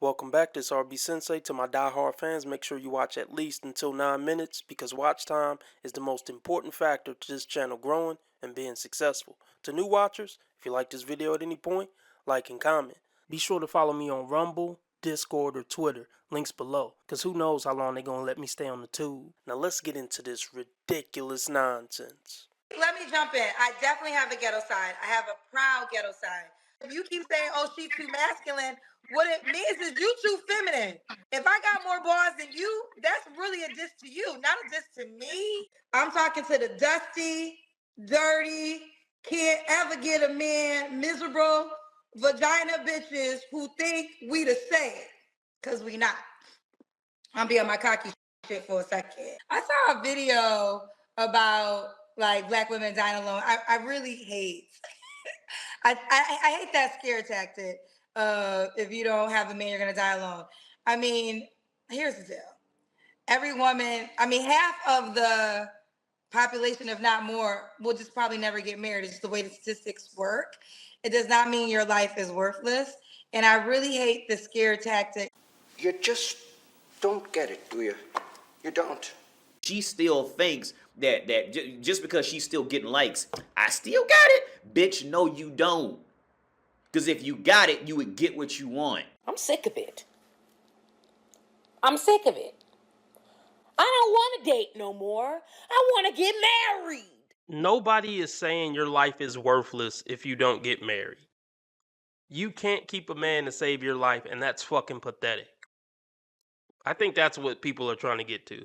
Welcome back, this RB Sensei. To my die-hard fans, make sure you watch at least until 9 minutes because watch time is the most important factor to this channel growing and being successful. To new watchers, if you like this video at any point, like and comment. Be sure to follow me on Rumble, Discord, or Twitter, links below, because who knows how long they're going to let me stay on the tube. Now let's get into this ridiculous nonsense. Let me jump in. I definitely have a ghetto side. I have a proud ghetto side. If you keep saying, oh, she's too masculine, what it means is you too feminine. If I got more bars than you, that's really a diss to you, not a diss to me. I'm talking to the dusty, dirty, can't ever get a man, miserable vagina bitches who think we the same, because we not. I'm being my cocky shit for a second. I saw a video about like black women dying alone. I really hate. I hate that scare tactic. If you don't have a man, you're gonna die alone. I mean, here's the deal. Every woman, I mean, half of the population, if not more, will just probably never get married. It's just the way the statistics work. It does not mean your life is worthless. And I really hate the scare tactic. You just don't get it, do you? You don't. She still thinks that just because she's still getting likes, I still got it. Bitch, no you don't. Because if you got it, you would get what you want. I'm sick of it. I'm sick of it. I don't want to date no more. I want to get married. Nobody is saying your life is worthless if you don't get married. You can't keep a man to save your life, and that's fucking pathetic. I think that's what people are trying to get to.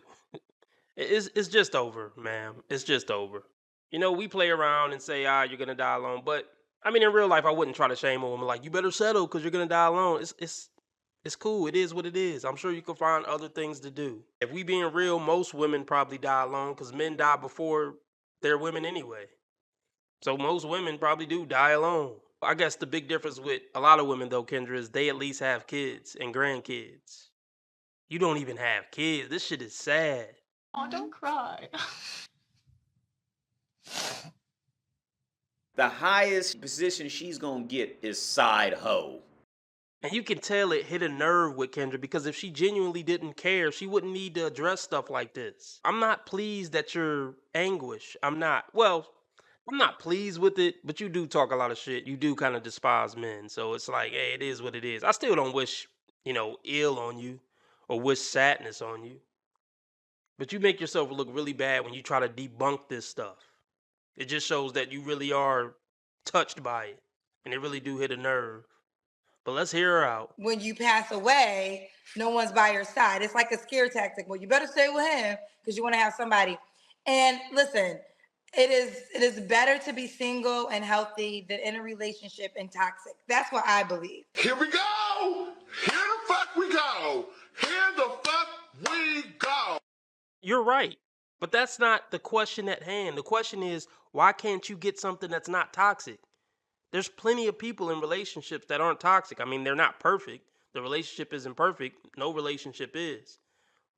It's just over, ma'am. It's just over. You know, we play around and say, you're gonna die alone, but I mean, in real life, I wouldn't try to shame a woman like, you better settle because you're gonna die alone. It's cool. It is what it is. I'm sure you can find other things to do. If we being real, most women probably die alone because men die before they're women anyway. So most women probably do die alone. I guess the big difference with a lot of women though, Kendra, is they at least have kids and grandkids. You don't even have kids. This shit is sad. Oh, don't cry. The highest position she's gonna get is side hoe. And you can tell it hit a nerve with Kendra because if she genuinely didn't care, she wouldn't need to address stuff like this. I'm not pleased at your anguish. I'm not pleased with it, but you do talk a lot of shit. You do kind of despise men. So it's like, hey, it is what it is. I still don't wish, ill on you or wish sadness on you. But you make yourself look really bad when you try to debunk this stuff. It just shows that you really are touched by it. And it really do hit a nerve. But let's hear her out. When you pass away, no one's by your side. It's like a scare tactic. Well, you better stay with him because you want to have somebody. And listen, it is better to be single and healthy than in a relationship and toxic. That's what I believe. Here we go. Here the fuck we go. Here the fuck we go. You're right. But that's not the question at hand. The question is, why can't you get something that's not toxic? There's plenty of people in relationships that aren't toxic. I mean, they're not perfect. The relationship isn't perfect. No relationship is.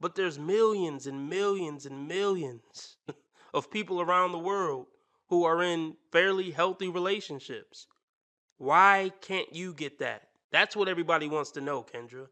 But there's millions and millions and millions of people around the world who are in fairly healthy relationships. Why can't you get that? That's what everybody wants to know, Kendra.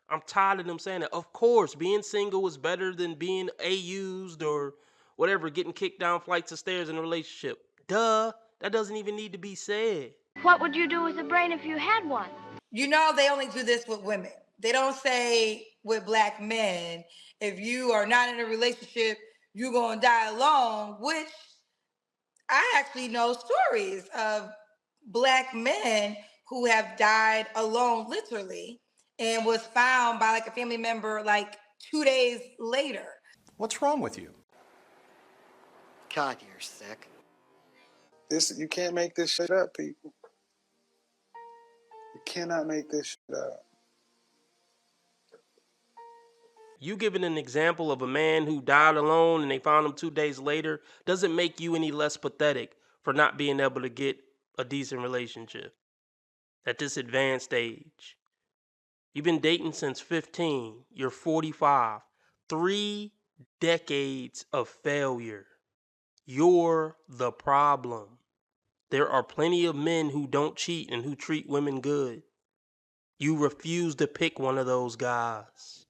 I'm tired of them saying that. Of course, being single is better than being used or whatever, getting kicked down flights of stairs in a relationship. Duh. That doesn't even need to be said. What would you do with a brain if you had one? You know, they only do this with women. They don't say with black men, if you are not in a relationship, you're going to die alone, which I actually know stories of black men who have died alone, literally, and was found by like a family member like 2 days later. What's wrong with you? God, you're sick. You can't make this shit up, people. You cannot make this shit up. You giving an example of a man who died alone and they found him 2 days later doesn't make you any less pathetic for not being able to get a decent relationship at this advanced age. You've been dating since 15. You're 45. 3 decades of failure. You're the problem. There are plenty of men who don't cheat and who treat women good. You refuse to pick one of those guys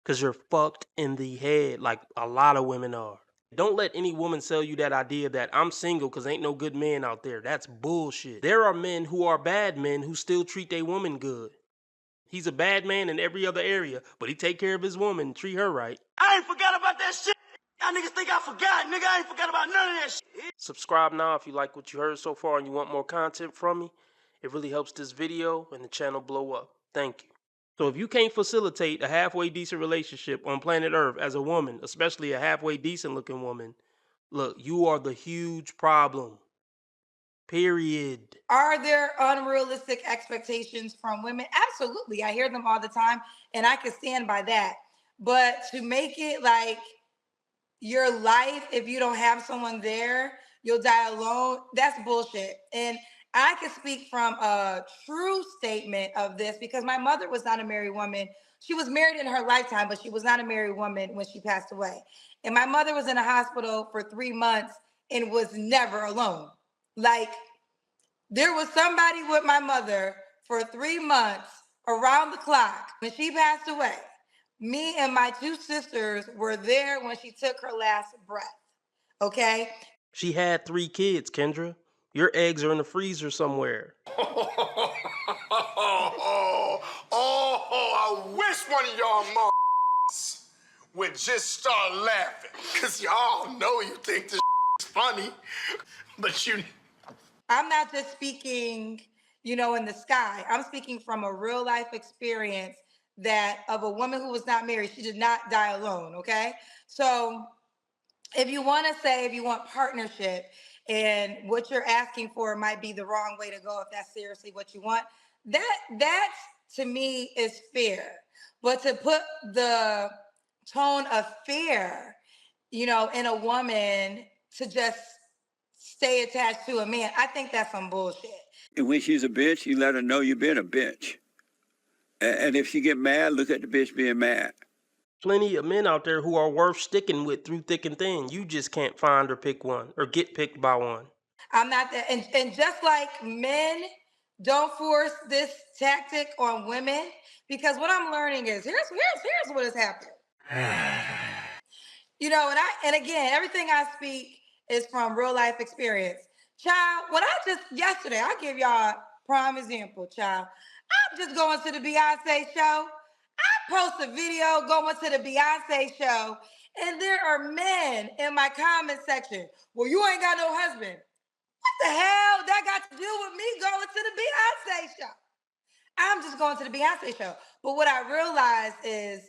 because you're fucked in the head like a lot of women are. Don't let any woman sell you that idea that I'm single because ain't no good men out there. That's bullshit. There are men who are bad men who still treat their woman good. He's a bad man in every other area, but he take care of his woman and treat her right. I ain't forgot about that shit. Y'all niggas think I forgot. Nigga, I ain't forgot about none of that shit. Subscribe now if you like what you heard so far and you want more content from me. It really helps this video and the channel blow up. Thank you. So if you can't facilitate a halfway decent relationship on planet Earth as a woman, especially a halfway decent looking woman, look, you are the huge problem. Period. Are there unrealistic expectations from women? Absolutely. I hear them all the time, and I can stand by that. But to make it like your life, if you don't have someone there, you'll die alone, that's bullshit. And I can speak from a true statement of this because my mother was not a married woman. She was married in her lifetime, but she was not a married woman when she passed away. And my mother was in a hospital for 3 months and was never alone. Like, there was somebody with my mother for 3 months around the clock. When she passed away, me and my 2 sisters were there when she took her last breath. Okay? She had 3 kids, Kendra. Your eggs are in the freezer somewhere. I wish one of y'all would just start laughing. Because y'all know you think this is funny, but you... I'm not just speaking, in the sky. I'm speaking from a real life experience that of a woman who was not married. She did not die alone, okay? So if you want partnership and what you're asking for might be the wrong way to go if that's seriously what you want, that to me is fair. But to put the tone of fear, in a woman to just stay attached to a man, I think that's some bullshit. And when she's a bitch, you let her know you've been a bitch. And if she get mad, look at the bitch being mad. Plenty of men out there who are worth sticking with through thick and thin. You just can't find or pick one or get picked by one. I'm not that. And just like men don't force this tactic on women, because what I'm learning is here's what has happened. And again, everything I speak is from real life experience. Child, yesterday, I'll give y'all a prime example, child. I'm just going to the Beyonce show. I post a video going to the Beyonce show, and there are men in my comment section. Well, you ain't got no husband. What the hell that got to do with me going to the Beyonce show? I'm just going to the Beyonce show. But what I realized is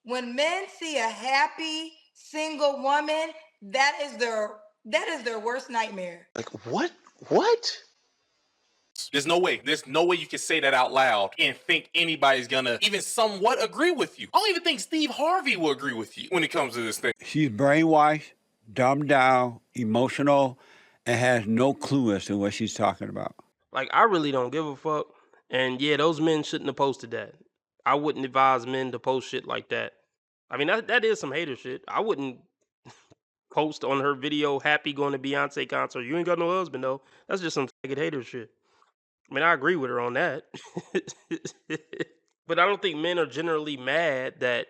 when men see a happy single woman, that is their worst nightmare. Like, what? What? There's no way you can say that out loud and think anybody's gonna even somewhat agree with you. I don't even think Steve Harvey will agree with you when it comes to this thing. She's brainwashed, dumbed down, emotional, and has no clue as to what she's talking about. Like, I really don't give a fuck. And yeah, those men shouldn't have posted that. I wouldn't advise men to post shit like that. I mean, that is some hater shit. I wouldn't post on her video happy going to Beyonce concert. You ain't got no husband though. That's just some faggot hater shit. I mean, I agree with her on that. But I don't think men are generally mad that...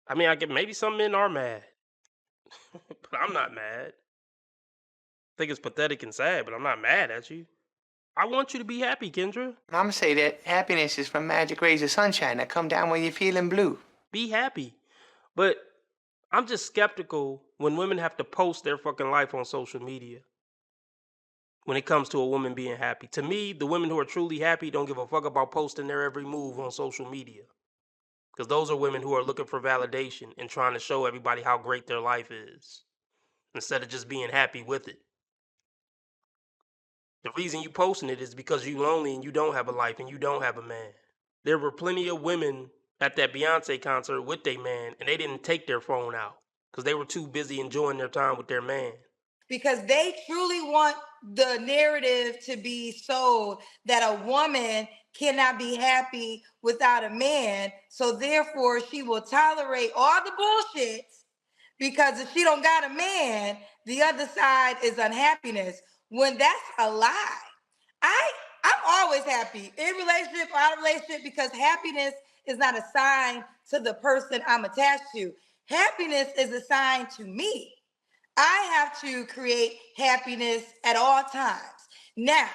I mean, maybe some men are mad. But I'm not mad. I think it's pathetic and sad, but I'm not mad at you. I want you to be happy, Kendra. Mama say that happiness is from magic rays of sunshine that come down when you're feeling blue. Be happy. But I'm just skeptical when women have to post their fucking life on social media when it comes to a woman being happy. To me, the women who are truly happy don't give a fuck about posting their every move on social media. Because those are women who are looking for validation and trying to show everybody how great their life is instead of just being happy with it. The reason you posting it is because you lonely and you don't have a life and you don't have a man. There were plenty of women at that Beyonce concert with their man and they didn't take their phone out because they were too busy enjoying their time with their man. Because they truly want the narrative to be sold that a woman cannot be happy without a man. So therefore, she will tolerate all the bullshit because if she don't got a man, the other side is unhappiness. When that's a lie. I'm always happy, in relationship or out of relationship, because happiness is not assigned to the person I'm attached to. Happiness is assigned to me. I have to create happiness at all times. Now,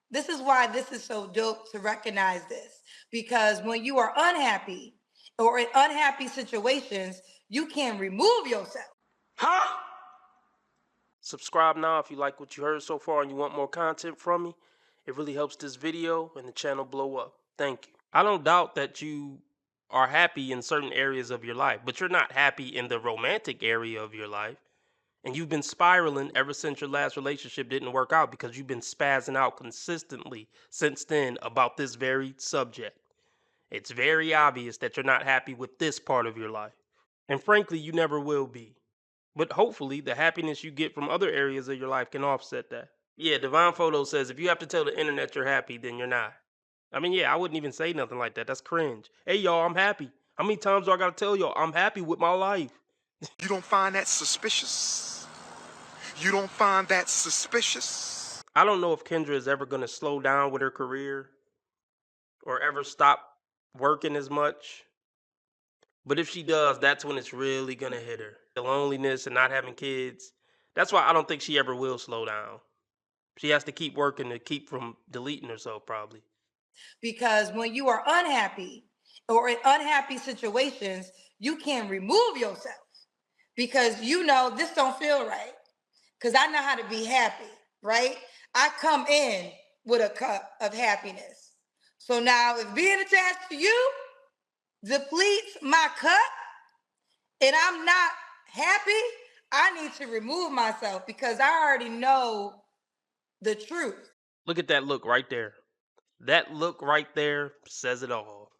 this is why this is so dope to recognize this, because when you are unhappy or in unhappy situations, you can remove yourself. Huh? Subscribe now if you like what you heard so far and you want more content from me. It really helps this video and the channel blow up. Thank you. I don't doubt that you are happy in certain areas of your life, but you're not happy in the romantic area of your life. And you've been spiraling ever since your last relationship didn't work out because you've been spazzing out consistently since then about this very subject. It's very obvious that you're not happy with this part of your life. And frankly, you never will be. But hopefully, the happiness you get from other areas of your life can offset that. Yeah, Divine Photo says if you have to tell the internet you're happy, then you're not. I mean, yeah, I wouldn't even say nothing like that. That's cringe. Hey, y'all, I'm happy. How many times do I gotta tell y'all I'm happy with my life? You don't find that suspicious? You don't find that suspicious? I don't know if Kendra is ever gonna slow down with her career or ever stop working as much. But if she does, that's when it's really gonna hit her. The loneliness and not having kids. That's why I don't think she ever will slow down. She has to keep working to keep from deleting herself, probably. Because when you are unhappy or in unhappy situations, you can remove yourself because you know this don't feel right. Because I know how to be happy, right? I come in with a cup of happiness. So now if being attached to you depletes my cup and I'm not happy, I need to remove myself because I already know the truth. Look at that look right there. That look right there says it all.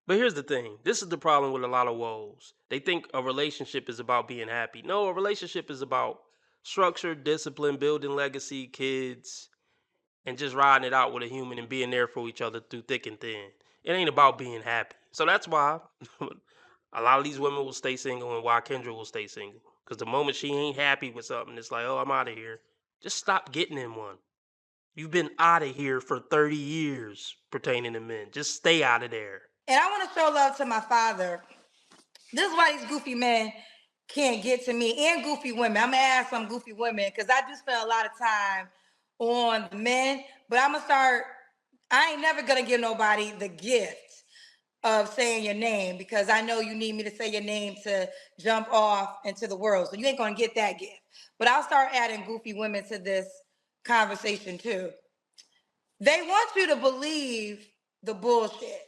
But here's the thing. This is the problem with a lot of woes. They think a relationship is about being happy. No, a relationship is about structure, discipline, building legacy, kids, and just riding it out with a human and being there for each other through thick and thin. It ain't about being happy. So that's why a lot of these women will stay single and why Kendra will stay single. Because the moment she ain't happy with something, it's like, oh, I'm out of here. Just stop getting in one. You've been out of here for 30 years pertaining to men. Just stay out of there. And I want to show love to my father. This is why these goofy men can't get to me, and goofy women. I'm going to ask some goofy women because I do spend a lot of time on the men, but I'm going to start, I ain't never going to give nobody the gift of saying your name because I know you need me to say your name to jump off into the world. So you ain't going to get that gift. But I'll start adding goofy women to this conversation too. They want you to believe the bullshit.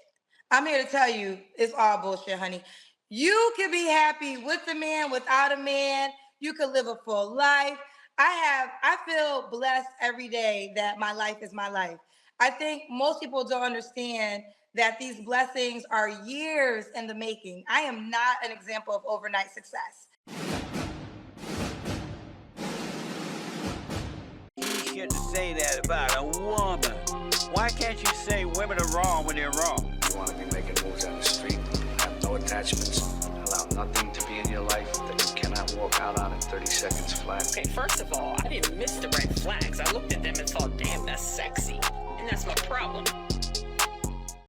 I'm here to tell you it's all bullshit, honey. You can be happy with a man, without a man. You can live a full life. I feel blessed every day that my life is my life. I think most people don't understand that these blessings are years in the making. I am not an example of overnight success. You get to say that about a woman. Why can't you say women are wrong when they're wrong? You want to be making moves on the street, have no attachments, allow nothing to be in your life that you cannot walk out on in 30 seconds flat. Okay, first of all, I didn't miss the red flags. I looked at them and thought, damn, that's sexy. And that's my problem.